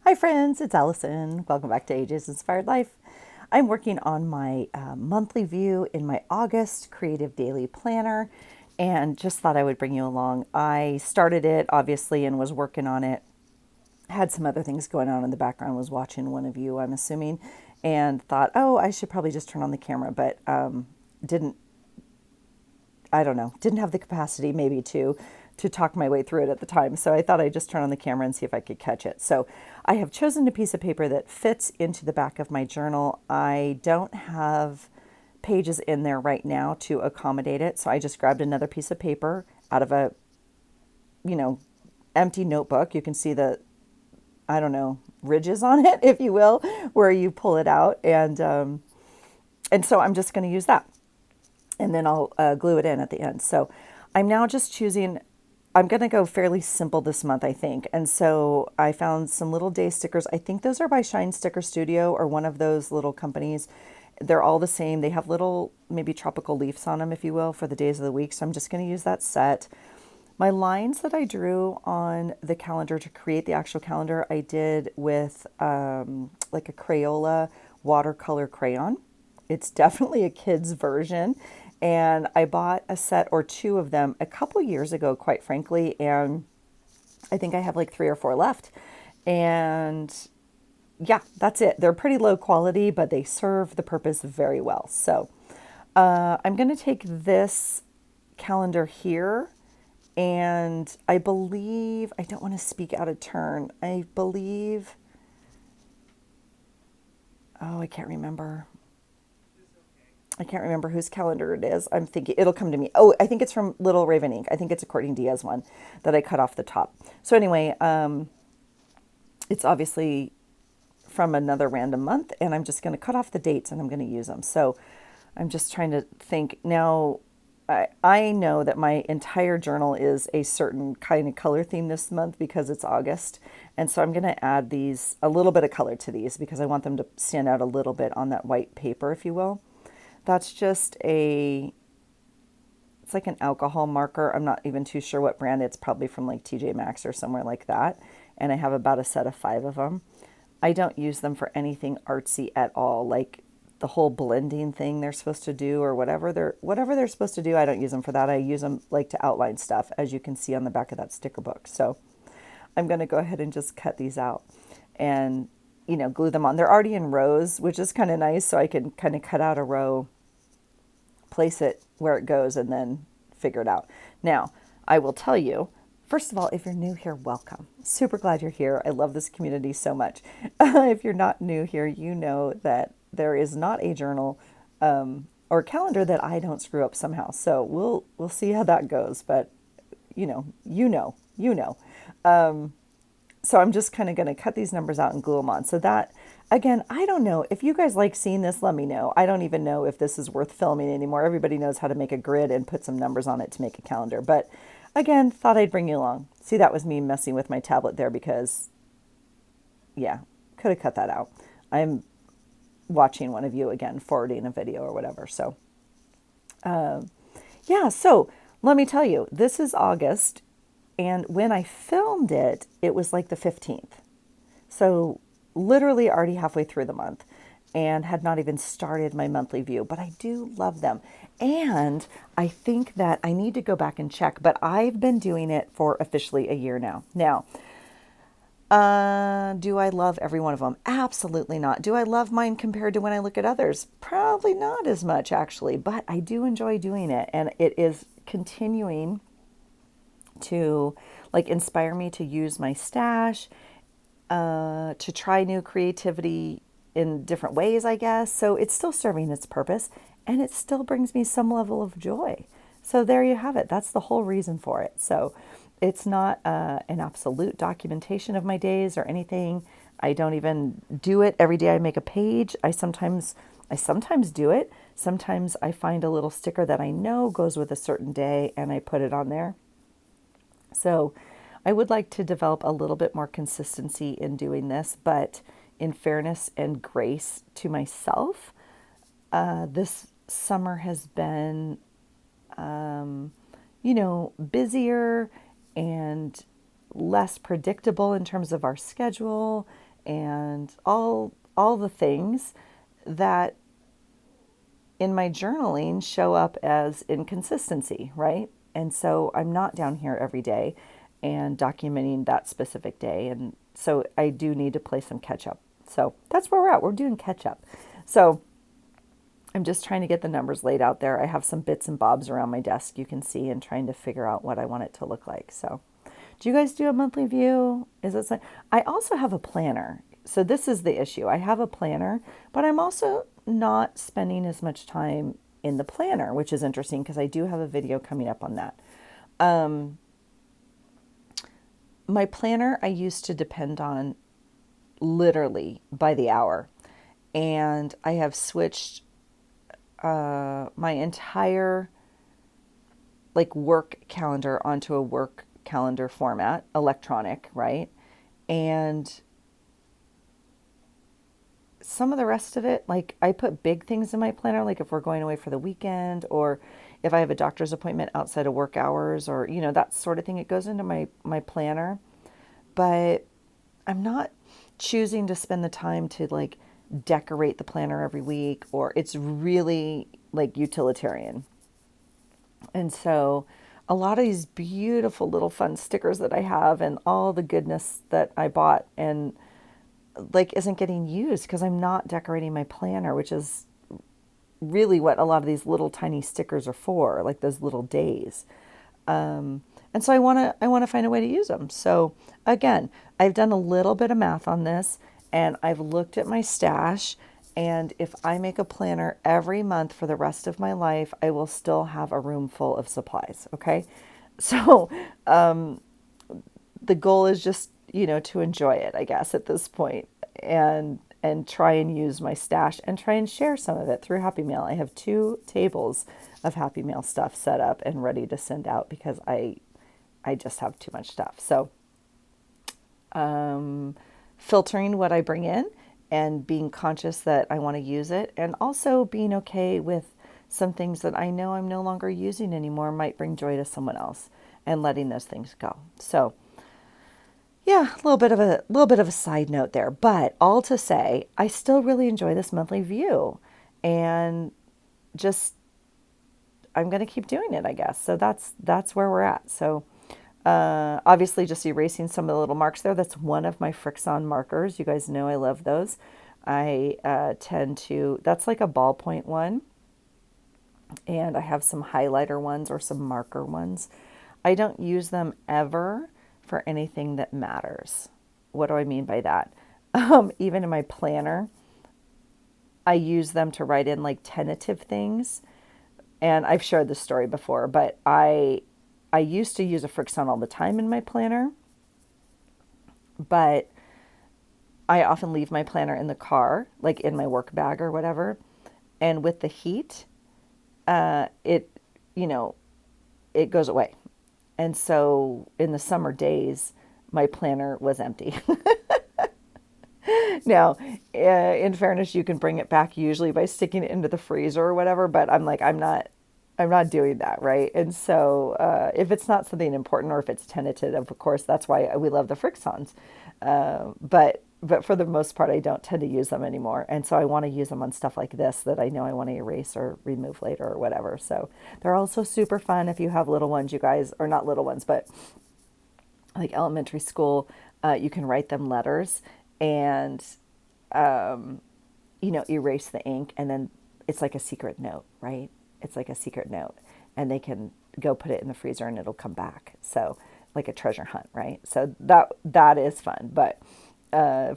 Hi, friends, it's Allison. Welcome back to AJ's Inspired Life. I'm working on my monthly view in my August Creative Daily Planner and just thought I would bring you along. I started it, obviously, and was working on it. Had some other things going on in the background, was watching one of you, I'm assuming, and thought, oh, I should probably just turn on the camera, but didn't I don't know, didn't have the capacity maybe to talk my way through it at the time. So I thought I'd just turn on the camera and see if I could catch it. So I have chosen a piece of paper that fits into the back of my journal. I don't have pages in there right now to accommodate it. So I just grabbed another piece of paper out of a, you know, empty notebook. You can see the, I don't know, ridges on it, if you will, where you pull it out. And so I'm just going to use that, and then I'll glue it in at the end. So I'm now just choosing, I'm going to go fairly simple this month, I think. And so I found some little day stickers. I think those are by Shine Sticker Studio or one of those little companies. They're all the same. They have little, maybe tropical leaves on them, if you will, for the days of the week. So I'm just going to use that set. My lines that I drew on the calendar to create the actual calendar, I did with like a Crayola watercolor crayon. It's definitely a kid's version. And I bought a set or two of them a couple years ago, quite frankly. And I think I have like three or four left. And yeah, that's it. They're pretty low quality, but they serve the purpose very well. So I'm going to take this calendar here, and I believe, I don't want to speak out of turn. I believe, oh, I can't remember. I can't remember whose calendar it is. I'm thinking it'll come to me. Oh, I think it's from Little Raven Ink. I think it's a Courtney Diaz one that I cut off the top. So anyway, it's obviously from another random month, and I'm just going to cut off the dates and I'm going to use them. So I'm just trying to think now. I know that my entire journal is a certain kind of color theme this month because it's August. And so I'm going to add these, a little bit of color to these because I want them to stand out a little bit on that white paper, if you will. That's just it's like an alcohol marker. I'm not even too sure what brand. It's probably from like TJ Maxx or somewhere like that. And I have about a set of 5 of them. I don't use them for anything artsy at all. Like the whole blending thing they're supposed to do or whatever they're supposed to do, I don't use them for that. I use them like to outline stuff, as you can see on the back of that sticker book. So I'm going to go ahead and just cut these out and glue them on. They're already in rows, which is kind of nice, so I can kind of cut out a row, place it where it goes, and then figure it out. Now, I will tell you, first of all, if you're new here, welcome. Super glad you're here. I love this community so much. If you're not new here, you know that there is not a journal or calendar that I don't screw up somehow. So we'll see how that goes. But you know. So I'm just kind of going to cut these numbers out and glue them on. So that, again, I don't know. If you guys like seeing this, let me know. I don't even know if this is worth filming anymore. Everybody knows how to make a grid and put some numbers on it to make a calendar. But again, thought I'd bring you along. See, that was me messing with my tablet there because, yeah, could have cut that out. I'm watching one of you again, forwarding a video or whatever. So, yeah, so let me tell you, this is August. And when I filmed it, it was like the 15th. So literally already halfway through the month and had not even started my monthly view, but I do love them. And I think that I need to go back and check, but I've been doing it for officially a year now. Now, do I love every one of them? Absolutely not. Do I love mine compared to when I look at others? Probably not as much, actually, but I do enjoy doing it. And it is continuing to like inspire me to use my stash, to try new creativity in different ways, I guess. So it's still serving its purpose and it still brings me some level of joy. So there you have it. That's the whole reason for it. So it's not an absolute documentation of my days or anything. I don't even do it every day I make a page. I sometimes do it. Sometimes I find a little sticker that I know goes with a certain day and I put it on there. So I would like to develop a little bit more consistency in doing this, but in fairness and grace to myself, this summer has been, busier and less predictable in terms of our schedule and all the things that in my journaling show up as inconsistency, right? And so I'm not down here every day and documenting that specific day. And so I do need to play some catch up. So that's where we're at. We're doing catch up. So I'm just trying to get the numbers laid out there. I have some bits and bobs around my desk you can see, and trying to figure out what I want it to look like. So do you guys do a monthly view? Is it like, I also have a planner. So this is the issue. I have a planner, but I'm also not spending as much time in the planner, which is interesting because I do have a video coming up on that. My planner I used to depend on literally by the hour, and I have switched my entire like work calendar onto a work calendar format, electronic, right? And some of the rest of it, like I put big things in my planner, like if we're going away for the weekend, or if I have a doctor's appointment outside of work hours, or that sort of thing, it goes into my planner. But I'm not choosing to spend the time to like decorate the planner every week, or it's really like utilitarian. And so a lot of these beautiful little fun stickers that I have and all the goodness that I bought and like isn't getting used because I'm not decorating my planner, which is really what a lot of these little tiny stickers are for, like those little days. And so I want to find a way to use them. So again, I've done a little bit of math on this, and I've looked at my stash. And if I make a planner every month for the rest of my life, I will still have a room full of supplies. Okay, so the goal is just to enjoy it, I guess, at this point, and try and use my stash and try and share some of it through Happy Mail. I have 2 tables of Happy Mail stuff set up and ready to send out because I just have too much stuff. So filtering what I bring in and being conscious that I want to use it, and also being okay with some things that I know I'm no longer using anymore might bring joy to someone else, and letting those things go. So yeah, a little bit of a side note there, but all to say, I still really enjoy this monthly view, and just I'm going to keep doing it, I guess. So that's where we're at. So obviously just erasing some of the little marks there. That's one of my Frixon markers. You guys know I love those. I tend to, that's like a ballpoint one, and I have some highlighter ones or some marker ones. I don't use them ever for anything that matters. What do I mean by that? Even in my planner, I use them to write in like tentative things. And I've shared this story before, but I used to use a Frixon all the time in my planner, but I often leave my planner in the car, like in my work bag or whatever. And with the heat, it, it goes away. And so in the summer days, my planner was empty. Now, in fairness, you can bring it back usually by sticking it into the freezer or whatever, but I'm not doing that, right? And so if it's not something important, or if it's tentative, of course, that's why we love the Frixons. But for the most part, I don't tend to use them anymore. And so I want to use them on stuff like this that I know I want to erase or remove later or whatever. So they're also super fun if you have little ones, you guys, or not little ones, but like elementary school, you can write them letters and, erase the ink, and then it's like a secret note, right? It's like a secret note, and they can go put it in the freezer and it'll come back. So like a treasure hunt, right? So that is fun. But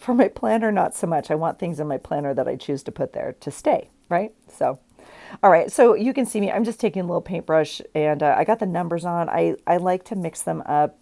for my planner, not so much. I want things in my planner that I choose to put there to stay, right? So, all right. So you can see me. I'm just taking a little paintbrush, and I got the numbers on. I like to mix them up.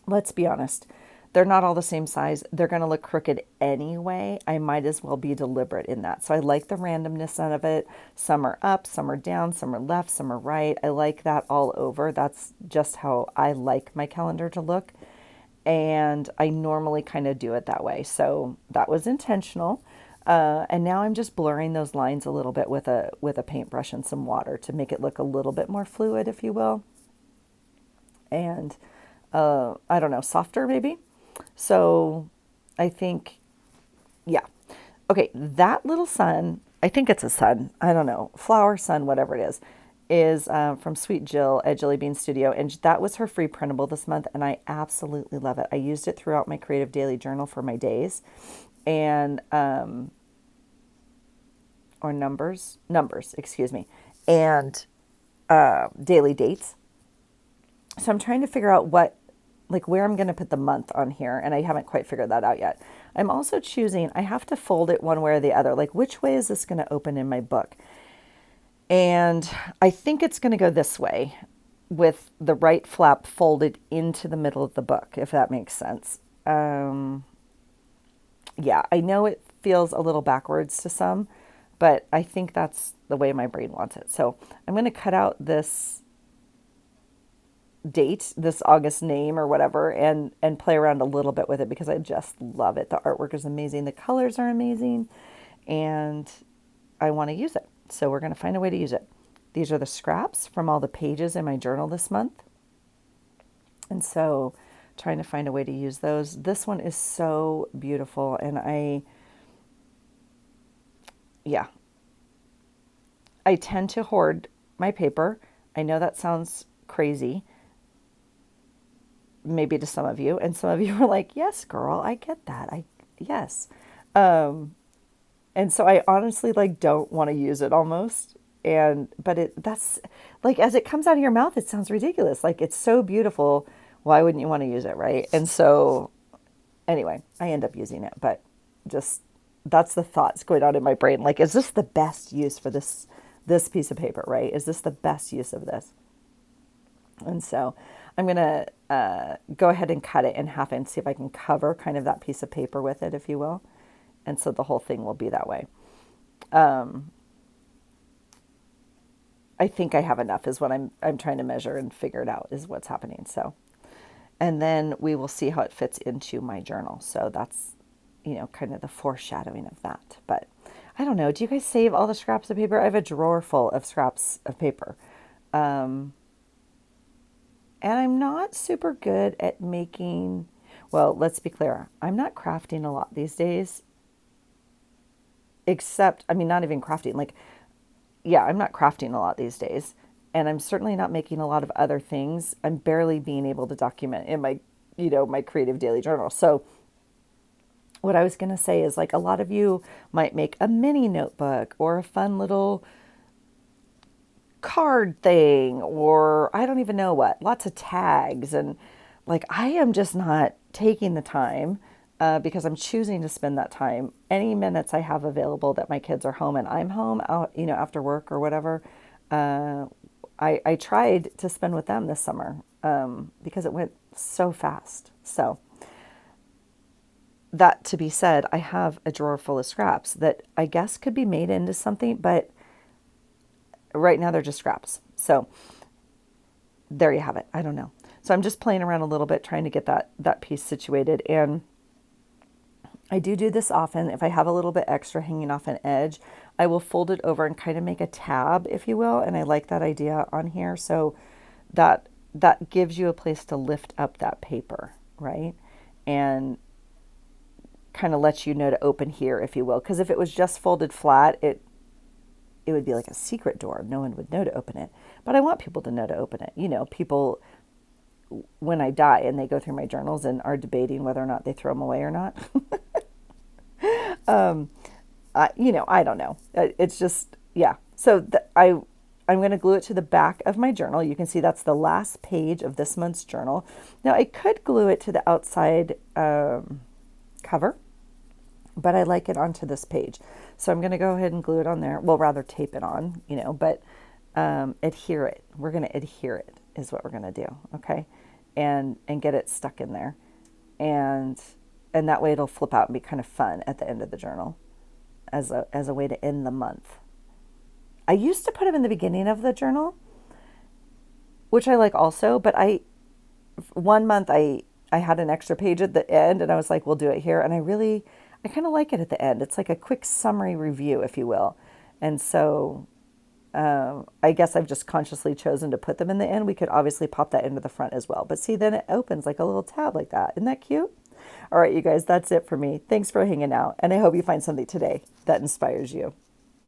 Let's be honest. They're not all the same size. They're going to look crooked anyway. I might as well be deliberate in that. So I like the randomness out of it. Some are up, some are down, some are left, some are right. I like that all over. That's just how I like my calendar to look. And I normally kind of do it that way. So that was intentional. And now I'm just blurring those lines a little bit with a paintbrush and some water to make it look a little bit more fluid, if you will. And I don't know, softer maybe. So I think, yeah. Okay, that little sun, I think it's a sun, I don't know, flower sun, whatever it is from Sweet Jill at Jilly Bean Studio. And that was her free printable this month. And I absolutely love it. I used it throughout my Creative Daily Journal for my days. And, or numbers, excuse me, and daily dates. So I'm trying to figure out where I'm going to put the month on here, and I haven't quite figured that out yet. I'm also choosing, I have to fold it one way or the other. Like, which way is this going to open in my book? And I think it's going to go this way with the right flap folded into the middle of the book, if that makes sense. Yeah, I know it feels a little backwards to some, but I think that's the way my brain wants it. So I'm going to cut out this date, this August name or whatever, and play around a little bit with it because I just love it. The artwork is amazing. The colors are amazing, and I want to use it. So we're going to find a way to use it. These are the scraps from all the pages in my journal this month. And so trying to find a way to use those. This one is so beautiful, and I tend to hoard my paper. I know that sounds crazy, maybe to some of you, and some of you are like, yes, girl, I get that. Yes. And so I honestly don't want to use it almost. But that's like, as it comes out of your mouth, it sounds ridiculous. Like, it's so beautiful. Why wouldn't you want to use it? Right. And so anyway, I end up using it, but just, that's the thoughts going on in my brain. Like, is this the best use for this piece of paper? Right. Is this the best use of this? And so I'm going to go ahead and cut it in half and see if I can cover kind of that piece of paper with it, if you will. And so the whole thing will be that way. I think I have enough is what I'm trying to measure and figure it out is what's happening. So, and then we will see how it fits into my journal. So that's, kind of the foreshadowing of that. But I don't know. Do you guys save all the scraps of paper? I have a drawer full of scraps of paper. And I'm not super good at making, well, let's be clear. I'm not crafting a lot these days. Except, not even crafting. I'm not crafting a lot these days. And I'm certainly not making a lot of other things. I'm barely being able to document in my, my Creative Daily Journal. So what I was going to say is, a lot of you might make a mini notebook or a fun little card thing, or I don't even know what, lots of tags. And I am just not taking the time because I'm choosing to spend that time. Any minutes I have available that my kids are home and I'm home out, after work or whatever, I tried to spend with them this summer because it went so fast. So that to be said, I have a drawer full of scraps that I guess could be made into something, but right now they're just scraps. So there you have it. I don't know. So I'm just playing around a little bit, trying to get that piece situated. And I do this often. If I have a little bit extra hanging off an edge, I will fold it over and kind of make a tab, if you will. And I like that idea on here. So that gives you a place to lift up that paper, right? And kind of lets you know to open here, if you will. Because if it was just folded flat, it would be like a secret door. No one would know to open it. But I want people to know to open it. People, when I die and they go through my journals and are debating whether or not they throw them away or not. I don't know. It's just, yeah. So I'm going to glue it to the back of my journal. You can see that's the last page of this month's journal. Now, I could glue it to the outside cover, but I like it onto this page. So I'm going to go ahead and glue it on there. Well, rather tape it on, but adhere it. We're going to adhere it is what we're going to do, okay? And get it stuck in there. And that way it'll flip out and be kind of fun at the end of the journal as a way to end the month. I used to put them in the beginning of the journal, which I like also, but one month I had an extra page at the end and I was like, we'll do it here. And I kind of like it at the end. It's like a quick summary review, if you will. And so I guess I've just consciously chosen to put them in the end. We could obviously pop that into the front as well. But see, then it opens like a little tab like that. Isn't that cute? All right, you guys, that's it for me. Thanks for hanging out. And I hope you find something today that inspires you.